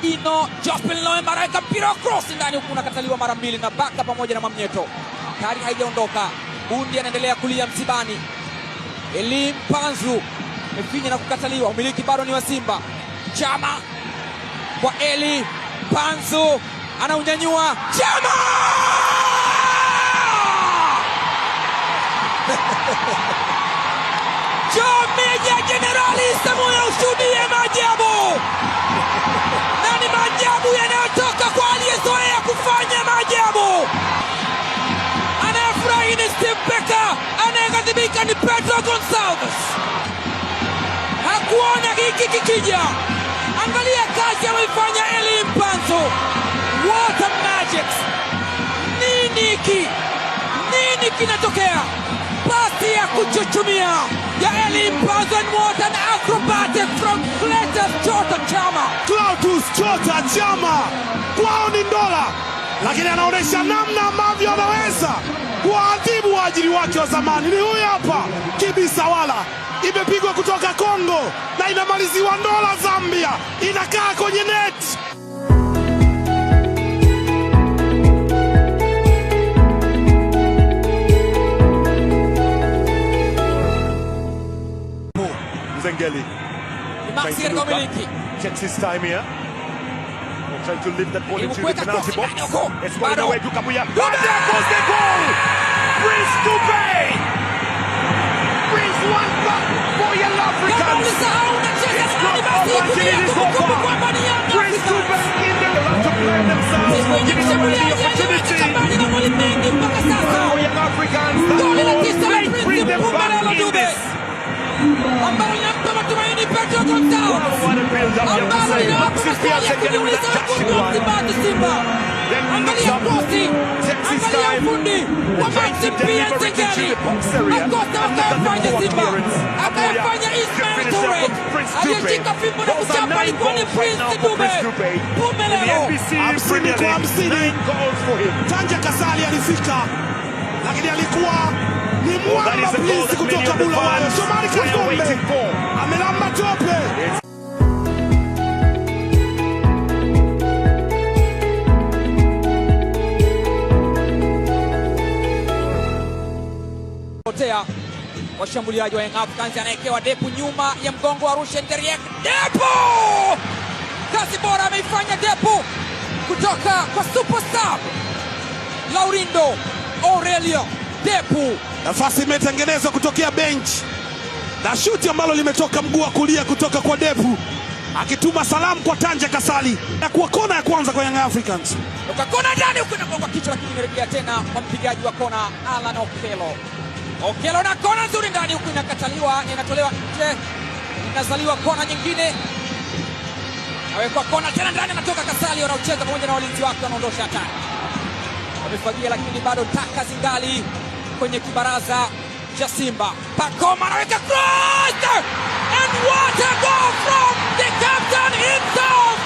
Ino Jospin Loemba anaweka mpira cross ndani huku unakataliwa mara mbili na Baka pamoja na Mwamnyeto. Tayari haijaondoka. Bundi anaendelea kulia msibani. Eli Mpanzu amefinya na kukataliwa. Umiliki bado ni wa Simba. Chama kwa Eli Mpanzu anaunyanyua. Chama! Meja Jenerali Samuel ushuhudie maajabu. Na ni maajabu yanayotoka kwa aliyezoea kufanya maajabu. Anayefurahi ni Steve Becker, anayeghadhibika ni Pedro Gonçalves. Hakuona hiki kikija. Angalia kazi ameifanya Eli Mpanzu. What a magic! Nini hiki? Nini kinatokea? Pasi ya kuchuchumia ya Eli Mpanzu, and what an acrobatic from Clatous Chota Chama. Clatous Chota Chama kwao ni Ndola, lakini anaonyesha namna ambavyo anaweza kuadhibu waajiri wake wa zamani. Ni huyu hapa Kibisawala, imepigwa kutoka Kongo na inamaliziwa Ndola Zambia, inakaa kwenye net. Zengeli checks his time here. Trying to lift that ball into the penalty box. It's going away to Kabuya. And there goes the goal! Prince Dube brings one back for Young Africans. It's not over until it is over. Prince Dube in the left to play themselves, giving away the opportunity for Young Africans. That goal may bring them back in this. Ambalo linampa matumaini Pedro Gonçalves. Ambalo linampa maswali ya kujiuliza wakundi wa Msimbazi Simba. Angalia krosi, angalia ufundi wa Maxim Pia Nzengeli. Makosa wakayafanya Simba, akayafanya Ismail Toure. Aliyeshika fimbo na kuchapa alikuwa ni Prince Dube. Mpumelelo 50-50. Tanja Kasali alifika, lakini alikuwa ni mwamba Prince kutoka Bulawayo. Shomari Kapombe amelamba tope. Potea washambuliaji wa Young Africans, anaekewa Depu nyuma ya mgongo wa Rushen Derrick. Depu! Kazi bora ameifanya Depu kutoka kwa superstar Laurindo Aurelio Depu. Nafasi imetengenezwa kutokea bench na shuti ambalo limetoka mguu wa kulia kutoka kwa Depu, akituma salamu kwa Tanja Kasali na kuwa kona ya kwanza kwa Young Africans. Toka kona ndani ukigonga kichwa, lakini imerejea tena kwa mpigaji wa kona Alan Okello. Okello na kona nzuri ndani huku inakataliwa, inatolewa nje, inazaliwa kona nyingine. Awekwa kona tena ndani, anatoka Kasali, wanaocheza pamoja na walinzi wake wanaondosha hatari. Wamefagia lakini bado taka zingali kwenye kibaraza cha Simba. Pacoma anaweka cross, and what a goal from the captain himself,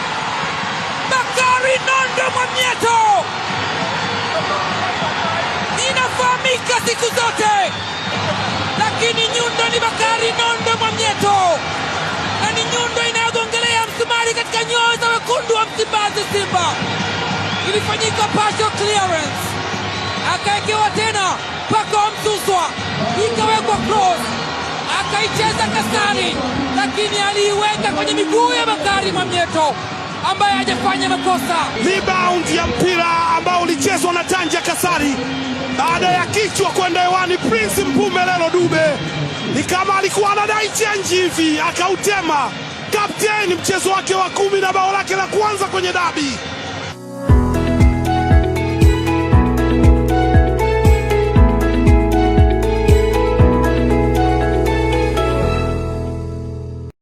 Bakari Nondo Mwamnyeto. Inafahamika siku zote, lakini nyundo ni Bakari Nondo Mwamnyeto, na ni nyundo inayogongelea msumari katika nyoyo za wekundu wa Msimbazi Simba. Ilifanyika partial clearance, akaekewa tena Pako Msuswa, ikawekwa cross, akaicheza Kasali, lakini aliiweka kwenye miguu ya Bakari Mwamnyeto ambaye hajafanya makosa. Rebound ya mpira ambao ulichezwa na Tanja Kasali baada ya kichwa kwenda hewani. Prince Mpumelelo Dube ni kama alikuwa anadai change hivi, akautema. Kapteni mchezo wake wa 10 na bao lake la kwanza kwenye dabi.